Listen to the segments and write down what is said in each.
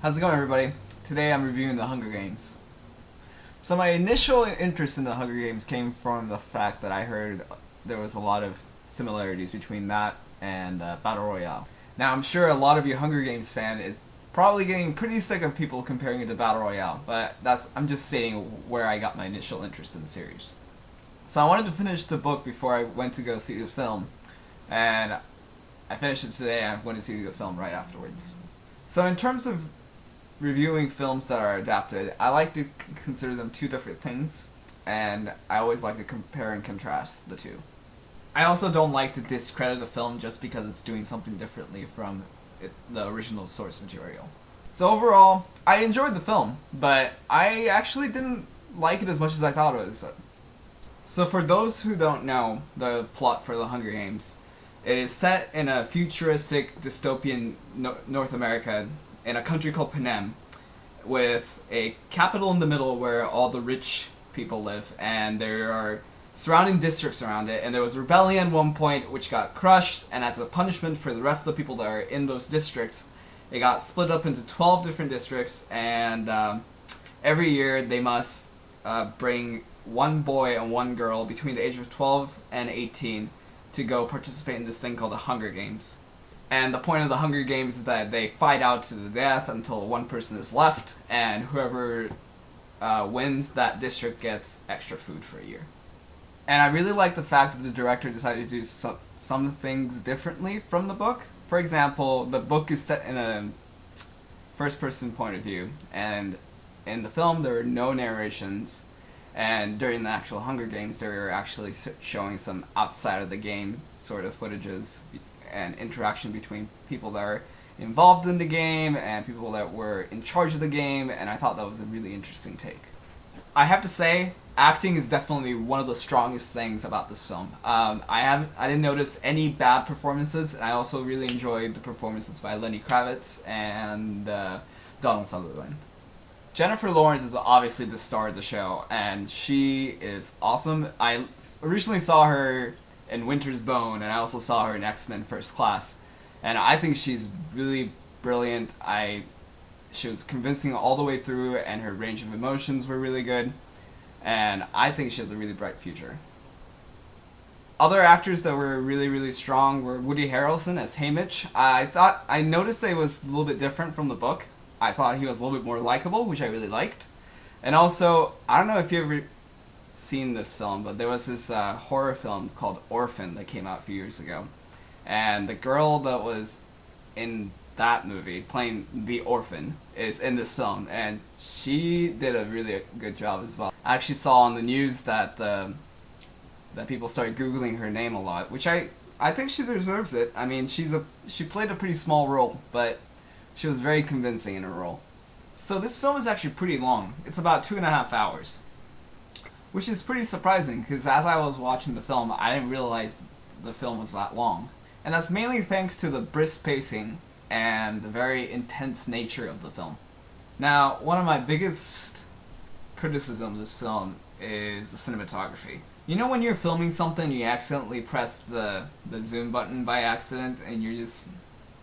How's it going, everybody? Today I'm reviewing The Hunger Games. So my initial interest in The Hunger Games came from the fact that I heard there was a lot of similarities between that and Battle Royale. Now I'm sure a lot of you Hunger Games fan is probably getting pretty sick of people comparing it to Battle Royale, but I'm just saying where I got my initial interest in the series. So I wanted to finish the book before I went to go see the film, and I finished it today and I'm going to see the film right afterwards. So in terms of reviewing films that are adapted, I like to consider them two different things, and I always like to compare and contrast the two. I also don't like to discredit a film just because it's doing something differently from the original source material. So overall, I enjoyed the film, but I actually didn't like it as much as I thought it was. So for those who don't know the plot for The Hunger Games, it is set in a futuristic dystopian North America in a country called Panem, with a capital in the middle where all the rich people live, and there are surrounding districts around it, and there was a rebellion at one point which got crushed, and as a punishment for the rest of the people that are in those districts, it got split up into 12 different districts, and every year they must bring one boy and one girl between the age of 12 and 18 to go participate in this thing called the Hunger Games. And the point of the Hunger Games is that they fight out to the death until one person is left, and whoever wins that district gets extra food for a year. And I really like the fact that the director decided to do some things differently from the book. For example, the book is set in a first-person point of view, and in the film there are no narrations, and during the actual Hunger Games they were actually showing some outside of the game sort of footages and interaction between people that are involved in the game and people that were in charge of the game, and I thought that was a really interesting take. I have to say, acting is definitely one of the strongest things about this film. I didn't notice any bad performances, and I also really enjoyed the performances by Lenny Kravitz and Donald Sutherland. Jennifer Lawrence is obviously the star of the show, and she is awesome. I originally saw her in Winter's Bone, and I also saw her in X-Men First Class, and I think she's really brilliant. She was convincing all the way through, and her range of emotions were really good, and I think she has a really bright future. Other actors that were really strong were Woody Harrelson as Haymitch. I noticed that he was a little bit different from the book. I thought he was a little bit more likable, which I really liked. And also, I don't know if you ever seen this film, but there was this horror film called Orphan that came out a few years ago, and the girl that was in that movie playing the orphan is in this film, and she did a really good job as well. I actually saw on the news that that people started googling her name a lot, which I think she deserves it. I mean, she played a pretty small role, but she was very convincing in her role. So this film is actually pretty long. It's about 2.5 hours. Which is pretty surprising, because as I was watching the film, I didn't realize the film was that long. And that's mainly thanks to the brisk pacing and the very intense nature of the film. Now, one of my biggest criticism of this film is the cinematography. You know when you're filming something, you accidentally press the zoom button by accident, and you're just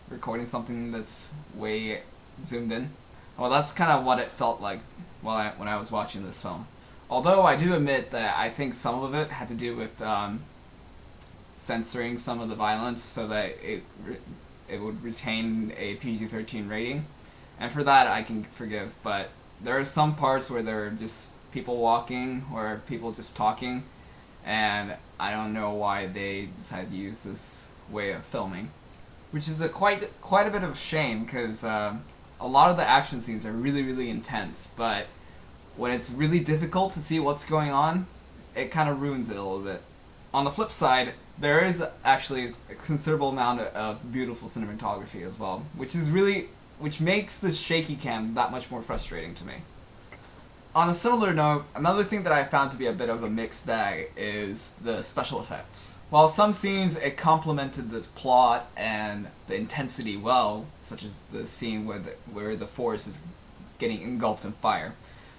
recording something that's way zoomed in? Well, that's kind of what it felt like when I was watching this film. Although I do admit that I think some of it had to do with censoring some of the violence so that it would retain a PG-13 rating, and for that I can forgive. But there are some parts where there are just people walking or people just talking, and I don't know why they decided to use this way of filming, which is quite a bit of a shame, because a lot of the action scenes are really intense, but when it's really difficult to see what's going on, it kind of ruins it a little bit. On the flip side, there is actually a considerable amount of beautiful cinematography as well, which makes the shaky cam that much more frustrating to me. On a similar note, another thing that I found to be a bit of a mixed bag is the special effects. While some scenes it complemented the plot and the intensity well, such as the scene where the forest is getting engulfed in fire,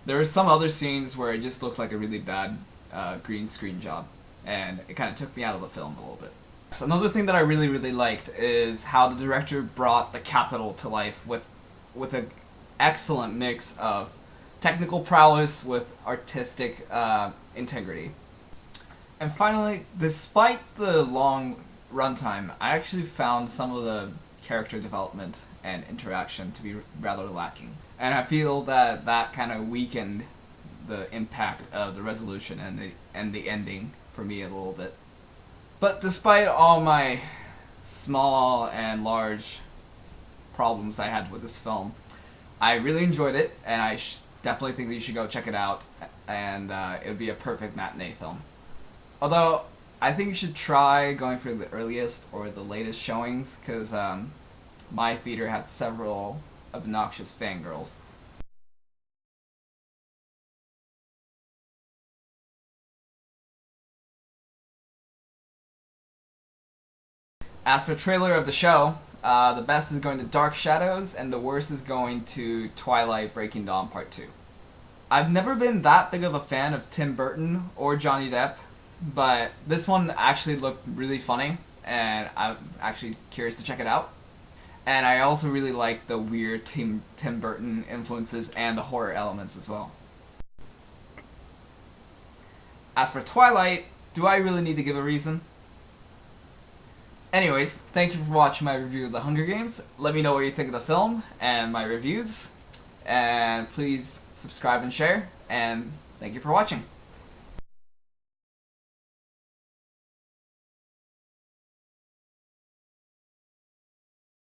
there were some other scenes where it just looked like a really bad green screen job, and it kind of took me out of the film a little bit. So another thing that I really liked is how the director brought the capital to life with a excellent mix of technical prowess with artistic integrity. And finally, despite the long runtime, I actually found some of the character development and interaction to be rather lacking. And I feel that that kind of weakened the impact of the resolution and the ending for me a little bit. But despite all my small and large problems I had with this film, I really enjoyed it, and I definitely think that you should go check it out, and it would be a perfect matinee film. Although, I think you should try going for the earliest or the latest showings, because my theater had several obnoxious fangirls. As for trailer of the show, the best is going to Dark Shadows, and the worst is going to Twilight Breaking Dawn Part 2. I've never been that big of a fan of Tim Burton or Johnny Depp, but this one actually looked really funny, and I'm actually curious to check it out. And I also really like the weird Tim Burton influences and the horror elements as well. As for Twilight, do I really need to give a reason? Anyways, thank you for watching my review of The Hunger Games. Let me know what you think of the film and my reviews. And please subscribe and share. And thank you for watching.